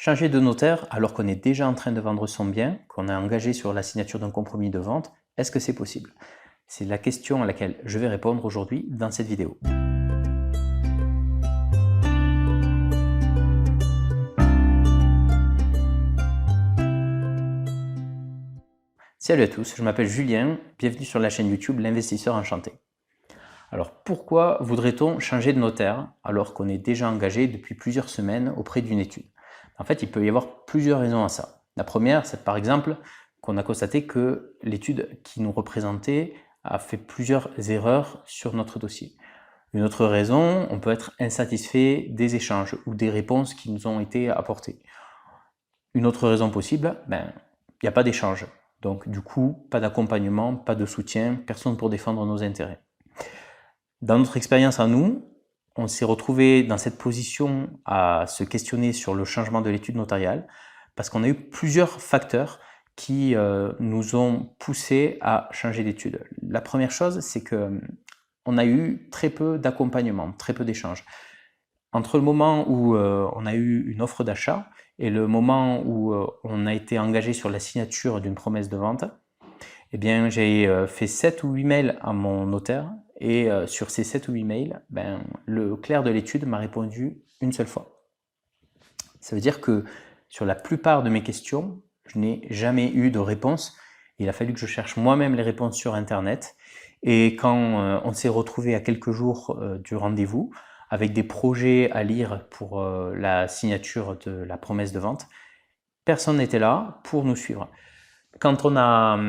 Changer de notaire alors qu'on est déjà en train de vendre son bien, qu'on est engagé sur la signature d'un compromis de vente, est-ce que c'est possible? C'est la question à laquelle je vais répondre aujourd'hui dans cette vidéo. Salut à tous, je m'appelle Julien, bienvenue sur la chaîne YouTube L'Investisseur Enchanté. Alors pourquoi voudrait-on changer de notaire alors qu'on est déjà engagé depuis plusieurs semaines auprès d'une étude? En fait, il peut y avoir plusieurs raisons à ça. La première, c'est par exemple qu'on a constaté que l'étude qui nous représentait a fait plusieurs erreurs sur notre dossier. Une autre raison, on peut être insatisfait des échanges ou des réponses qui nous ont été apportées. Une autre raison possible, il n'y a pas d'échange. Donc du coup, pas d'accompagnement, pas de soutien, personne pour défendre nos intérêts. Dans notre expérience à nous, on s'est retrouvé dans cette position à se questionner sur le changement de l'étude notariale parce qu'on a eu plusieurs facteurs qui nous ont poussé à changer d'étude. La première chose, c'est que on a eu très peu d'accompagnement, très peu d'échanges. Entre le moment où on a eu une offre d'achat et le moment où on a été engagé sur la signature d'une promesse de vente, eh bien, j'ai fait 7 ou 8 mails à mon notaire et sur ces 7 ou 8 mails, le clerc de l'étude m'a répondu une seule fois. Ça veut dire que sur la plupart de mes questions, je n'ai jamais eu de réponse. Il a fallu que je cherche moi-même les réponses sur Internet. Et quand on s'est retrouvé à quelques jours du rendez-vous, avec des projets à lire pour la signature de la promesse de vente, personne n'était là pour nous suivre. Quand on a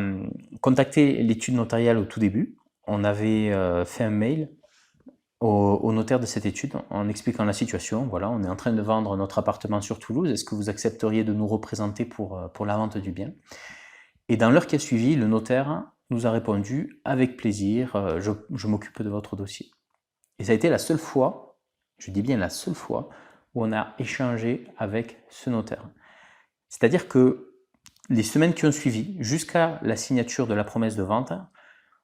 contacté l'étude notariale au tout début, on avait fait un mail au notaire de cette étude en expliquant la situation. Voilà, on est en train de vendre notre appartement sur Toulouse. Est-ce que vous accepteriez de nous représenter pour la vente du bien? Et dans l'heure qui a suivi, le notaire nous a répondu « Avec plaisir, je m'occupe de votre dossier ». Et ça a été la seule fois, je dis bien la seule fois, où on a échangé avec ce notaire. C'est-à-dire que les semaines qui ont suivi, jusqu'à la signature de la promesse de vente,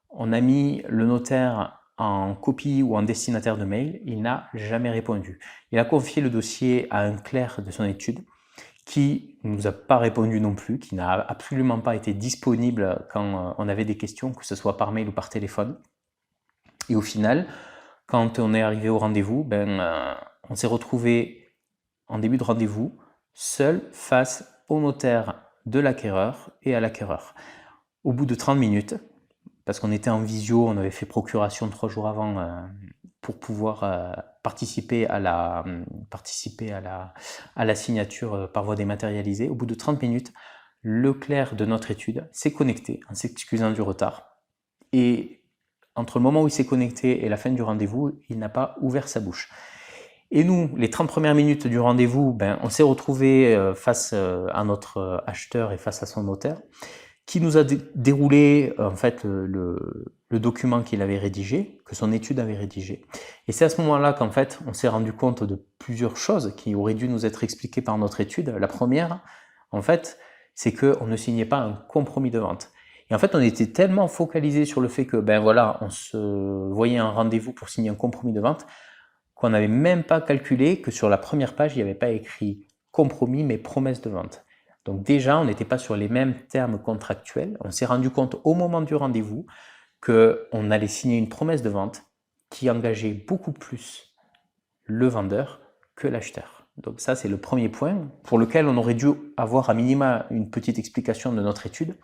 on a mis le notaire en copie ou en destinataire de mail, il n'a jamais répondu. Il a confié le dossier à un clerc de son étude qui ne nous a pas répondu non plus, qui n'a absolument pas été disponible quand on avait des questions, que ce soit par mail ou par téléphone. Et au final, quand on est arrivé au rendez-vous, on s'est retrouvé en début de rendez-vous, seul face au notaire de l'acquéreur et à l'acquéreur. Au bout de 30 minutes, parce qu'on était en visio, on avait fait procuration 3 jours avant pour pouvoir participer à la signature par voie dématérialisée. Au bout de 30 minutes, le clerc de notre étude s'est connecté en s'excusant du retard. Et entre le moment où il s'est connecté et la fin du rendez-vous, il n'a pas ouvert sa bouche. Et nous, les 30 premières minutes du rendez-vous, on s'est retrouvé face à notre acheteur et face à son notaire, qui nous a déroulé en fait le document qu'il avait rédigé, que son étude avait rédigé. Et c'est à ce moment-là qu'en fait, on s'est rendu compte de plusieurs choses qui auraient dû nous être expliquées par notre étude. La première, en fait, c'est qu'on ne signait pas un compromis de vente. Et en fait, on était tellement focalisé sur le fait que, voilà, on se voyait un rendez-vous pour signer un compromis de vente, qu'on n'avait même pas calculé que sur la première page, il n'y avait pas écrit compromis, mais promesse de vente. Donc déjà, on n'était pas sur les mêmes termes contractuels. On s'est rendu compte au moment du rendez-vous qu'on allait signer une promesse de vente qui engageait beaucoup plus le vendeur que l'acheteur. Donc ça, c'est le premier point pour lequel on aurait dû avoir à minima une petite explication de notre étude.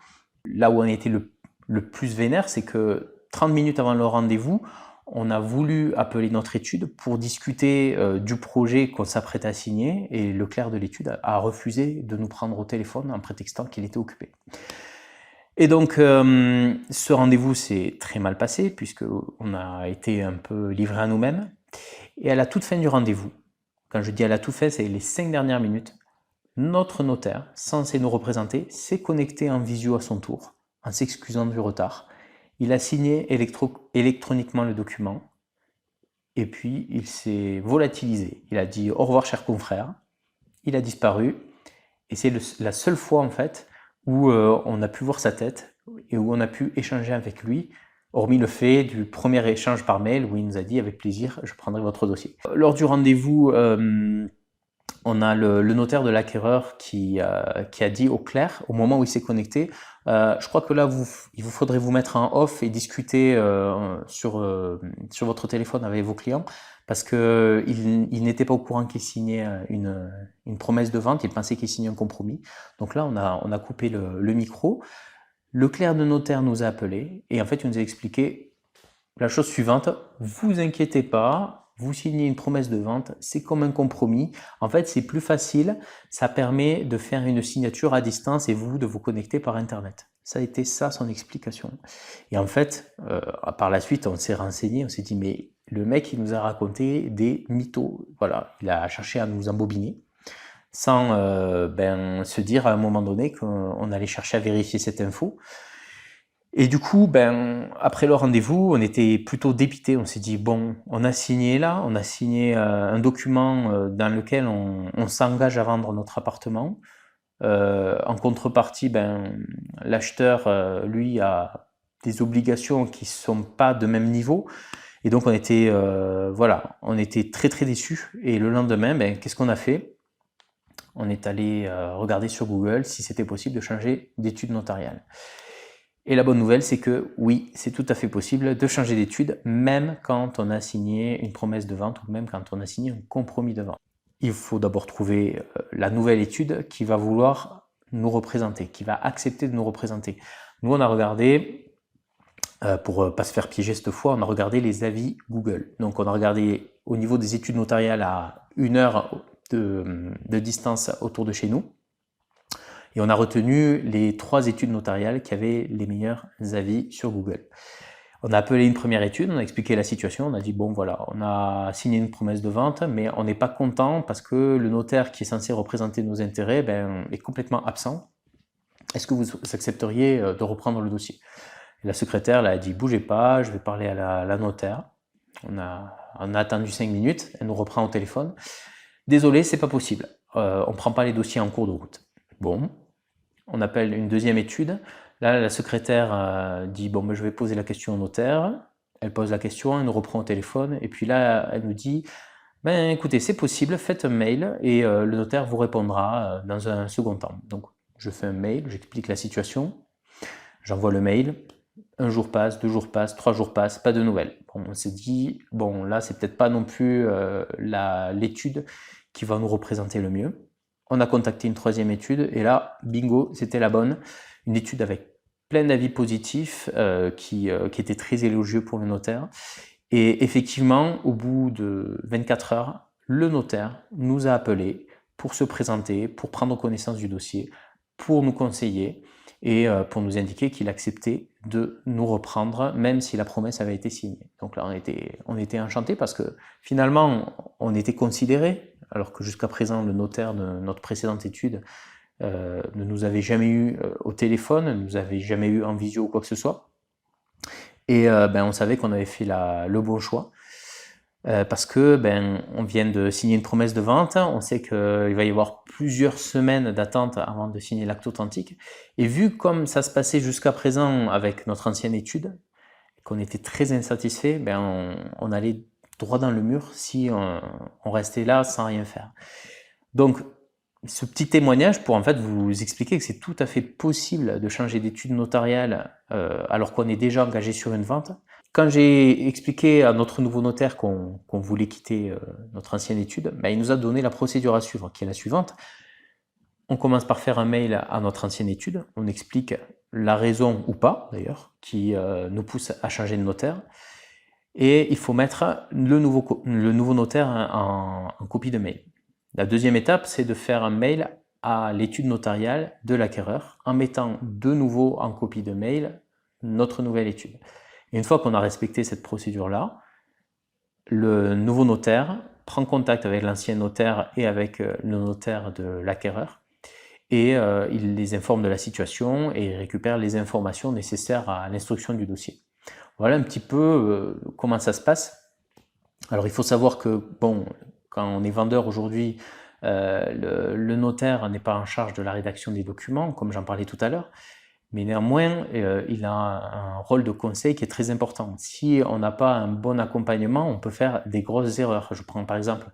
Là où on a été le plus vénère, c'est que 30 minutes avant le rendez-vous, on a voulu appeler notre étude pour discuter du projet qu'on s'apprêtait à signer et le clerc de l'étude a refusé de nous prendre au téléphone en prétextant qu'il était occupé. Et donc ce rendez-vous s'est très mal passé puisqu'on a été un peu livré à nous-mêmes. Et à la toute fin du rendez-vous, quand je dis à la toute fin, c'est les 5 dernières minutes, notre notaire, censé nous représenter, s'est connecté en visio à son tour, en s'excusant du retard. Il a signé électroniquement le document et puis il s'est volatilisé. Il a dit au revoir cher confrère, il a disparu et c'est la seule fois en fait où on a pu voir sa tête et où on a pu échanger avec lui, hormis le fait du premier échange par mail où il nous a dit avec plaisir je prendrai votre dossier. Lors du rendez-vous, on a le notaire de l'acquéreur qui a dit au clerc, au moment où il s'est connecté, je crois que là, il vous faudrait vous mettre en off et discuter sur votre téléphone avec vos clients, parce que il n'était pas au courant qu'il signait une promesse de vente, il pensait qu'il signait un compromis. Donc là, on a coupé le micro. Le clerc de notaire nous a appelé et en fait, il nous a expliqué la chose suivante: vous inquiétez pas, vous signez une promesse de vente, c'est comme un compromis. En fait, c'est plus facile, ça permet de faire une signature à distance et vous de vous connecter par Internet. Ça a été ça son explication. Et en fait, par la suite, on s'est renseigné, on s'est dit, mais le mec, il nous a raconté des mythos. Voilà, il a cherché à nous embobiner sans se dire à un moment donné qu'on allait chercher à vérifier cette info. Et du coup, après le rendez-vous, on était plutôt dépité. On s'est dit, bon, on a signé un document dans lequel on s'engage à vendre notre appartement. En contrepartie, l'acheteur, lui, a des obligations qui sont pas de même niveau. Et donc, on était très très déçus. Et le lendemain, qu'est-ce qu'on a fait? On est allé regarder sur Google si c'était possible de changer d'étude notariale. Et la bonne nouvelle, c'est que oui, c'est tout à fait possible de changer d'étude, même quand on a signé une promesse de vente ou même quand on a signé un compromis de vente. Il faut d'abord trouver la nouvelle étude qui va vouloir nous représenter, qui va accepter de nous représenter. Nous, on a regardé, pour pas se faire piéger cette fois, on a regardé les avis Google. Donc, on a regardé au niveau des études notariales à 1 heure de distance autour de chez nous. Et on a retenu les 3 études notariales qui avaient les meilleurs avis sur Google. On a appelé une première étude, on a expliqué la situation, on a dit bon voilà, on a signé une promesse de vente, mais on n'est pas content parce que le notaire qui est censé représenter nos intérêts est complètement absent. Est-ce que vous accepteriez de reprendre le dossier? Et la secrétaire elle a dit bougez pas, je vais parler à la notaire. On a attendu 5 minutes, elle nous reprend au téléphone. Désolé, c'est pas possible, on prend pas les dossiers en cours de route. Bon. On appelle une deuxième étude. Là, la secrétaire dit bon, je vais poser la question au notaire. Elle pose la question, elle nous reprend au téléphone. Et puis là, elle nous dit écoutez, c'est possible, faites un mail et le notaire vous répondra dans un second temps. Donc, je fais un mail, j'explique la situation. J'envoie le mail. 1 jour passe, 2 jours passent, 3 jours passent, pas de nouvelles. Bon, on s'est dit bon, là, c'est peut-être pas non plus l'étude qui va nous représenter le mieux. On a contacté une 3e étude et là, bingo, c'était la bonne. Une étude avec plein d'avis positifs qui était très élogieux pour le notaire. Et effectivement, au bout de 24 heures, le notaire nous a appelés pour se présenter, pour prendre connaissance du dossier, pour nous conseiller et pour nous indiquer qu'il acceptait de nous reprendre, même si la promesse avait été signée. Donc là, on était enchantés parce que finalement, on était considérés, alors que jusqu'à présent, le notaire de notre précédente étude ne nous avait jamais eu au téléphone, ne nous avait jamais eu en visio ou quoi que ce soit. Et on savait qu'on avait fait le bon choix. Parce que on vient de signer une promesse de vente, on sait qu'il va y avoir plusieurs semaines d'attente avant de signer l'acte authentique. Et vu comme ça se passait jusqu'à présent avec notre ancienne étude, qu'on était très insatisfait, on allait droit dans le mur si on restait là sans rien faire. Donc, ce petit témoignage pour en fait vous expliquer que c'est tout à fait possible de changer d'étude notariale alors qu'on est déjà engagé sur une vente. Quand j'ai expliqué à notre nouveau notaire qu'on voulait quitter notre ancienne étude, il nous a donné la procédure à suivre, qui est la suivante. On commence par faire un mail à notre ancienne étude, on explique la raison ou pas d'ailleurs qui nous pousse à changer de notaire. Et il faut mettre le nouveau notaire en copie de mail. La deuxième étape, c'est de faire un mail à l'étude notariale de l'acquéreur en mettant de nouveau en copie de mail notre nouvelle étude. Et une fois qu'on a respecté cette procédure-là, le nouveau notaire prend contact avec l'ancien notaire et avec le notaire de l'acquéreur et il les informe de la situation et récupère les informations nécessaires à l'instruction du dossier. Voilà un petit peu comment ça se passe. Alors il faut savoir que quand on est vendeur aujourd'hui, le notaire n'est pas en charge de la rédaction des documents, comme j'en parlais tout à l'heure, mais néanmoins, il a un rôle de conseil qui est très important. Si on n'a pas un bon accompagnement, on peut faire des grosses erreurs. Je prends par exemple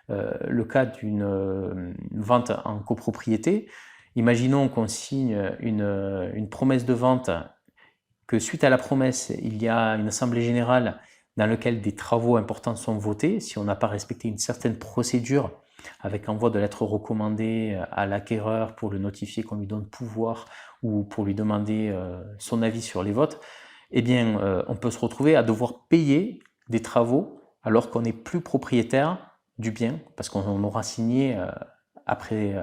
le cas d'une vente en copropriété. Imaginons qu'on signe une promesse de vente, que suite à la promesse, il y a une assemblée générale dans laquelle des travaux importants sont votés. Si on n'a pas respecté une certaine procédure, avec envoi de lettres recommandées à l'acquéreur pour le notifier qu'on lui donne pouvoir ou pour lui demander son avis sur les votes, eh bien, on peut se retrouver à devoir payer des travaux alors qu'on n'est plus propriétaire du bien, parce qu'on aura signé après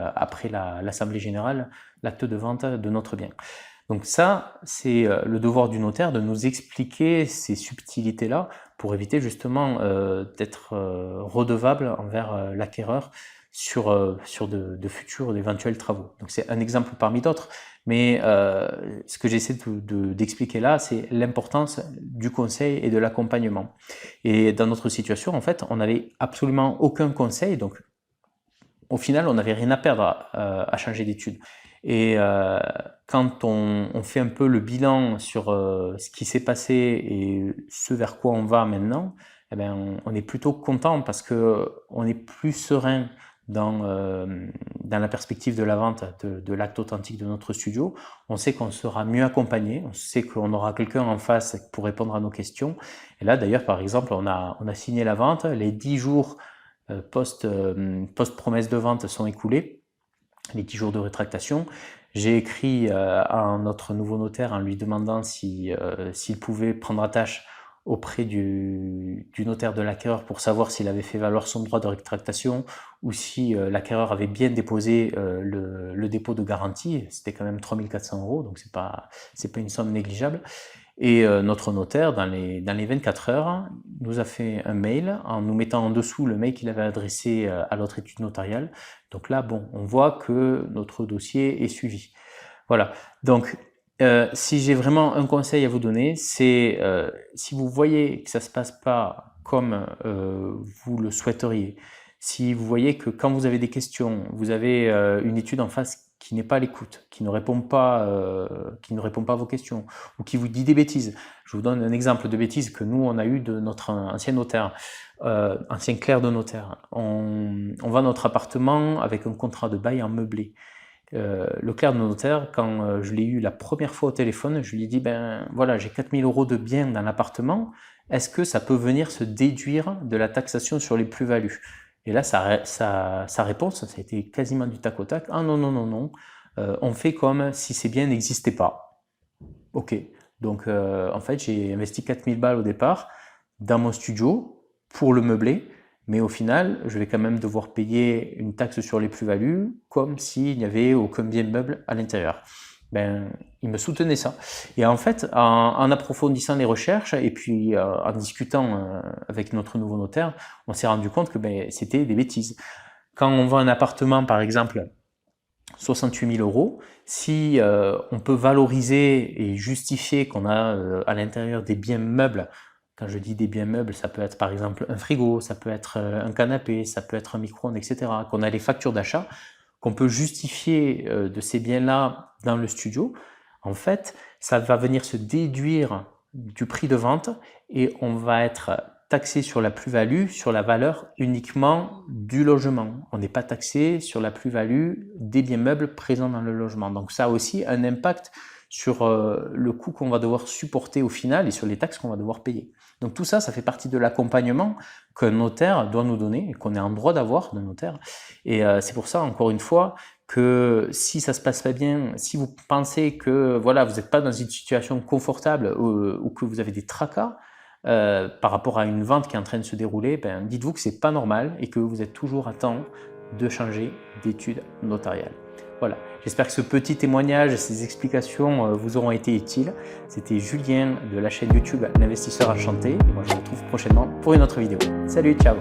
l'Assemblée générale l'acte de vente de notre bien. Donc ça, c'est le devoir du notaire de nous expliquer ces subtilités-là pour éviter justement d'être redevable envers l'acquéreur sur de futurs d'éventuels travaux. Donc c'est un exemple parmi d'autres, mais ce que j'essaie d'expliquer là, c'est l'importance du conseil et de l'accompagnement. Et dans notre situation, en fait, on n'avait absolument aucun conseil, donc au final, on n'avait rien à perdre à changer d'études. Et quand on fait un peu le bilan sur ce qui s'est passé et ce vers quoi on va maintenant, eh bien, on est plutôt content parce qu'on est plus serein dans la perspective de la vente de l'acte authentique de notre studio. On sait qu'on sera mieux accompagné, on sait qu'on aura quelqu'un en face pour répondre à nos questions. Et là, d'ailleurs, par exemple, on a signé la vente, les 10 jours post-promesse de vente sont écoulés, les 10 jours de rétractation. J'ai écrit à notre nouveau notaire en lui demandant s'il pouvait prendre attache auprès du notaire de l'acquéreur pour savoir s'il avait fait valoir son droit de rétractation ou si l'acquéreur avait bien déposé le dépôt de garantie. C'était quand même 3 400 €, donc c'est pas une somme négligeable. Et notre notaire, dans les 24 heures, nous a fait un mail en nous mettant en dessous le mail qu'il avait adressé à l'autre étude notariale. Donc là, bon, on voit que notre dossier est suivi. Voilà. Donc, si j'ai vraiment un conseil à vous donner, c'est si vous voyez que ça ne se passe pas comme vous le souhaiteriez, si vous voyez que quand vous avez des questions, vous avez une étude en face qui n'est pas à l'écoute, qui ne répond pas à vos questions, ou qui vous dit des bêtises. Je vous donne un exemple de bêtise que nous, on a eu de notre ancien notaire, ancien clerc de notaire. On vend notre appartement avec un contrat de bail en meublé. Le clerc de notaire, quand je l'ai eu la première fois au téléphone, je lui ai dit, ben voilà, j'ai 4 000 € de biens dans l'appartement, est-ce que ça peut venir se déduire de la taxation sur les plus-values? Et là, sa réponse, ça a été quasiment du tac au tac. Ah non, non, non, non, on fait comme si ces biens n'existaient pas. Ok, donc en fait, j'ai investi 4 000 balles au départ dans mon studio pour le meubler, mais au final, je vais quand même devoir payer une taxe sur les plus-values comme s'il n'y avait aucun bien meuble à l'intérieur. Ben, il me soutenait ça. Et en fait, en approfondissant les recherches et puis en discutant avec notre nouveau notaire, on s'est rendu compte que c'était des bêtises. Quand on vend un appartement, par exemple, 68 000 €, si on peut valoriser et justifier qu'on a à l'intérieur des biens meubles, quand je dis des biens meubles, ça peut être par exemple un frigo, ça peut être un canapé, ça peut être un micro-ondes, etc., qu'on a les factures d'achat, qu'on peut justifier de ces biens-là dans le studio, en fait, ça va venir se déduire du prix de vente et on va être taxé sur la plus-value, sur la valeur uniquement du logement. On n'est pas taxé sur la plus-value des biens meubles présents dans le logement. Donc ça a aussi un impact sur le coût qu'on va devoir supporter au final et sur les taxes qu'on va devoir payer. Donc tout ça, ça fait partie de l'accompagnement qu'un notaire doit nous donner et qu'on est en droit d'avoir d'un notaire. Et c'est pour ça, encore une fois, que si ça se passe pas bien, si vous pensez que voilà, vous n'êtes pas dans une situation confortable ou que vous avez des tracas par rapport à une vente qui est en train de se dérouler, dites-vous que c'est pas normal et que vous êtes toujours à temps de changer d'études notariales. Voilà, j'espère que ce petit témoignage, ces explications vous auront été utiles. C'était Julien de la chaîne YouTube L'Investisseur Enchanté et moi je vous retrouve prochainement pour une autre vidéo. Salut, ciao!